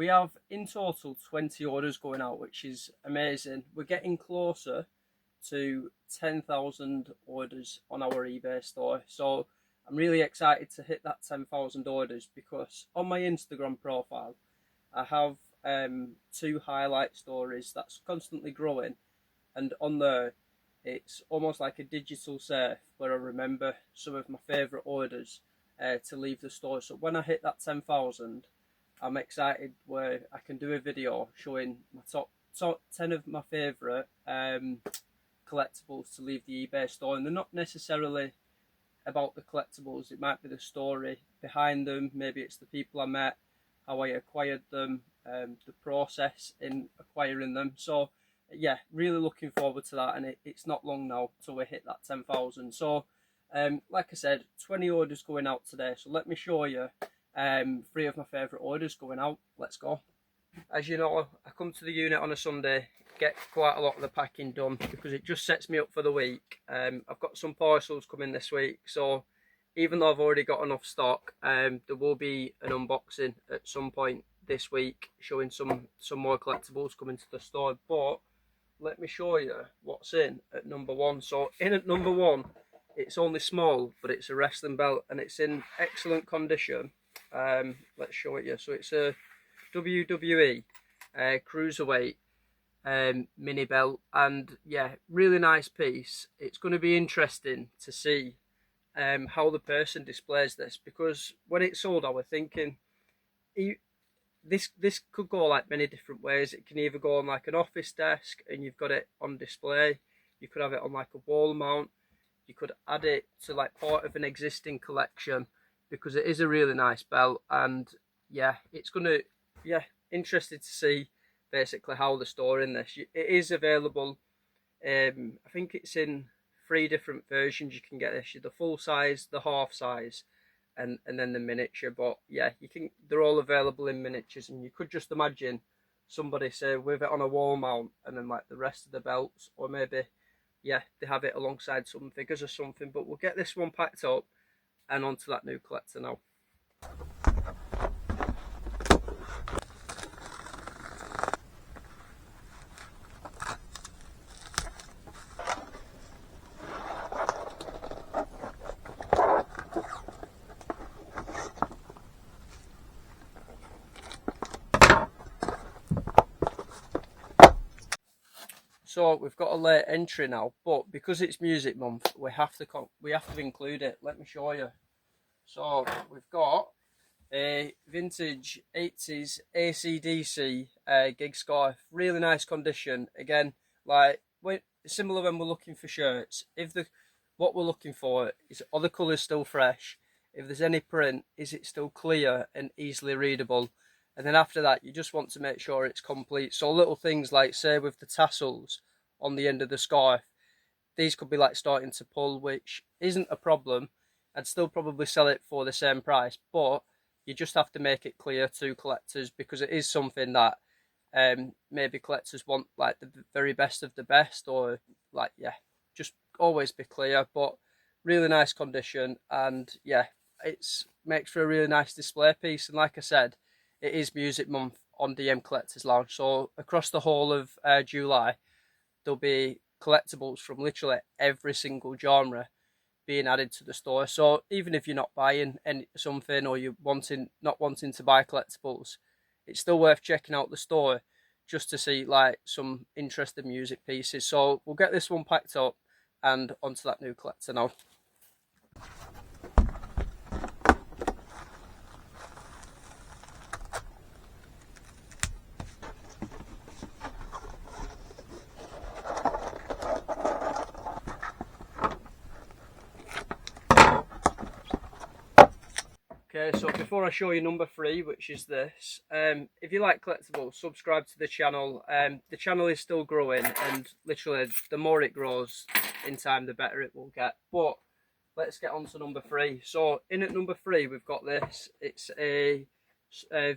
We have in total 20 orders going out, which is amazing. We're getting closer to 10,000 orders on our eBay store. So I'm really excited to hit that 10,000 orders, because on my Instagram profile, I have 2 highlight stories that's constantly growing. And on there, it's almost like a digital safe where I remember some of my favourite orders to leave the store. So when I hit that 10,000, I'm excited where I can do a video showing my top 10 of my favourite collectibles to leave the eBay store. And they're not necessarily about the collectibles, it might be the story behind them, maybe it's the people I met, how I acquired them, the process in acquiring them. So yeah, really looking forward to that, and it's not long now till we hit that 10,000. So like I said, 20 orders going out today, so let me show you 3 of my favourite orders going out. Let's go. As you know, I come to the unit on a Sunday, get quite a lot of the packing done because it just sets me up for the week. I've got some parcels coming this week, so even though I've already got enough stock, there will be an unboxing at some point this week showing some more collectibles coming to the store. But let me show you what's in at number 1. So in at number 1, it's only small, but it's a wrestling belt and it's in excellent condition. Let's show it you. So it's a WWE Cruiserweight mini belt, and yeah, really nice piece. It's going to be interesting to see how the person displays this, because when it sold I was thinking this could go like many different ways. It can either go on like an office desk and you've got it on display, you could have it on like a wall mount, you could add it to like part of an existing collection, because it is a really nice belt. And yeah, it's gonna, yeah, interested to see basically how the store in this. It is available, I think it's in 3 different versions you can get this. The full size, the half size, and then the miniature. But yeah, they're all available in miniatures, and you could just imagine somebody say with it on a wall mount and then like the rest of the belts, or maybe yeah, they have it alongside some figures or something. But we'll get this one packed up and onto that new collector now. So we've got a late entry now, but because it's music month, we have to include it. Let me show you. So we've got a vintage 80s ACDC gig scarf, really nice condition. Again, like similar when we're looking for shirts. What we're looking for is, are the colours still fresh? If there's any print, is it still clear and easily readable? And then after that, you just want to make sure it's complete. So little things like, say with the tassels on the end of the scarf, these could be like starting to pull, which isn't a problem. I'd still probably sell it for the same price, but you just have to make it clear to collectors, because it is something that maybe collectors want like the very best of the best, or like, yeah, just always be clear. But really nice condition, and yeah, it's makes for a really nice display piece. And like I said, it is music month on DM Collectors Lounge, so across the whole of July there'll be collectibles from literally every single genre being added to the store. So even if you're not buying something, or you're not wanting to buy collectibles, it's still worth checking out the store just to see like some interesting music pieces. So we'll get this one packed up and onto that new collector now. Okay, so before I show you number 3, which is this, if you like collectibles, subscribe to the channel. The channel is still growing, and literally the more it grows in time, the better it will get. But let's get on to number 3. So in at number 3, we've got this. It's a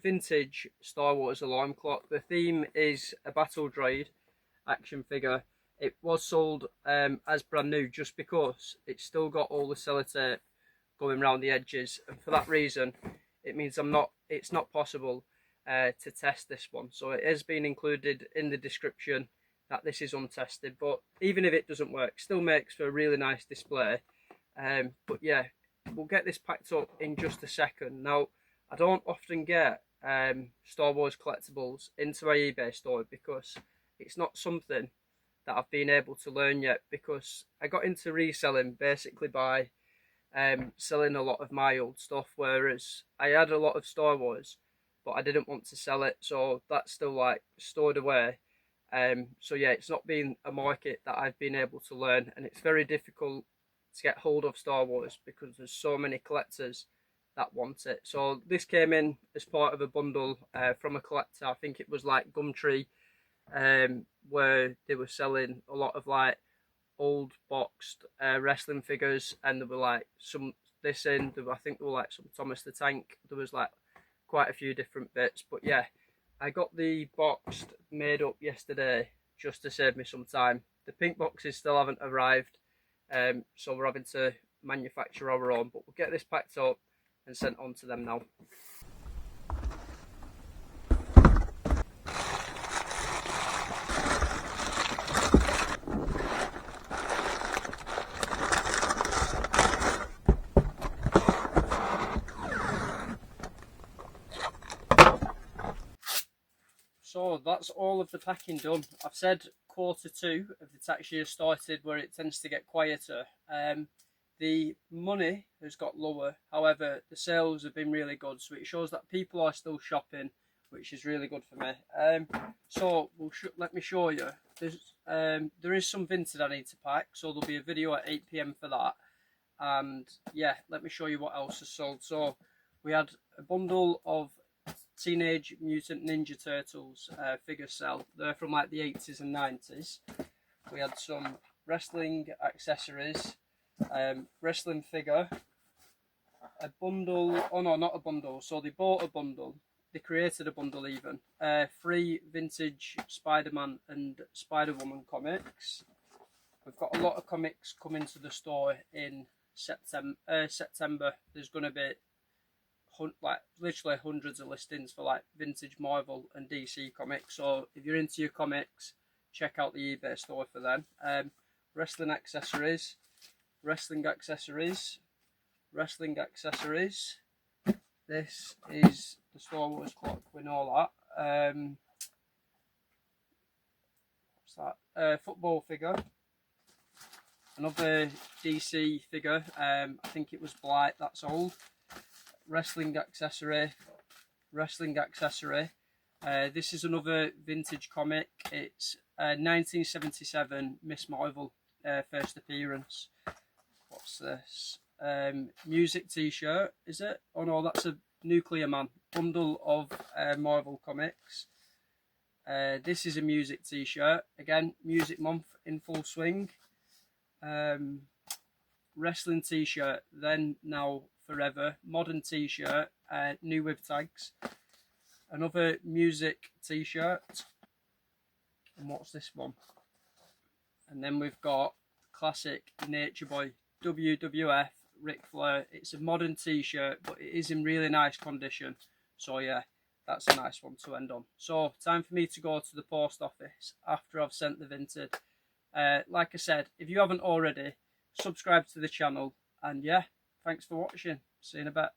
vintage Star Wars alarm clock. The theme is a battle droid action figure. It was sold as brand new, just because it's still got all the sellotape going around the edges, and for that reason it means it's not possible to test this one. So it has been included in the description that this is untested, but even if it doesn't work, still makes for a really nice display. But yeah, we'll get this packed up in just a second. Now, I don't often get Star Wars collectibles into my eBay store because it's not something that I've been able to learn yet, because I got into reselling basically by selling a lot of my old stuff, whereas I had a lot of Star Wars but I didn't want to sell it, so that's still like stored away. So yeah, it's not been a market that I've been able to learn, and it's very difficult to get hold of Star Wars because there's so many collectors that want it. So this came in as part of a bundle from a collector. I think it was like Gumtree, where they were selling a lot of like old boxed wrestling figures, and there were like some this in there were, I think there were like some Thomas the Tank. There was like quite a few different bits, but yeah, I got the boxed made up yesterday just to save me some time. The pink boxes still haven't arrived, so we're having to manufacture our own, but we'll get this packed up and sent on to them now. So that's all of the packing done. I've said Q2 of the tax year started, where it tends to get quieter. The money has got lower, however the sales have been really good, so it shows that people are still shopping, which is really good for me. So let me show you. There is some vintage I need to pack, so there'll be a video at 8 PM for that. And yeah, let me show you what else is sold. So we had a bundle of Teenage Mutant Ninja Turtles figure sell. They're from like the 80s and 90s. We had some wrestling accessories, wrestling figure, a bundle, oh no, not a bundle, so they bought a bundle, they created a bundle even, 3 vintage Spider-Man and Spider-Woman comics. We've got a lot of comics coming to the store in September. There's going to be like literally hundreds of listings for like vintage Marvel and DC comics, so if you're into your comics, check out the eBay store for them. Wrestling accessories, wrestling accessories, wrestling accessories. This is the Star Wars clock, we know that. What's that? Football figure, another DC figure, I think it was Blight, that's old. Wrestling accessory, wrestling accessory. This is another vintage comic. It's 1977 Miss Marvel first appearance. What's this? Music t-shirt, is it? Oh no, that's a Nuclear Man bundle of Marvel comics. This is a music t-shirt, again music month in full swing. Wrestling t-shirt, Then, Now, Forever, modern t-shirt, new with tags. Another music t-shirt, and what's this one? And then we've got classic Nature Boy WWF Ric Flair. It's a modern t-shirt, but it is in really nice condition, so yeah, that's a nice one to end on. So time for me to go to the post office after I've sent the vintage. Like I said, if you haven't already, subscribe to the channel, and yeah, thanks for watching. See you in a bit.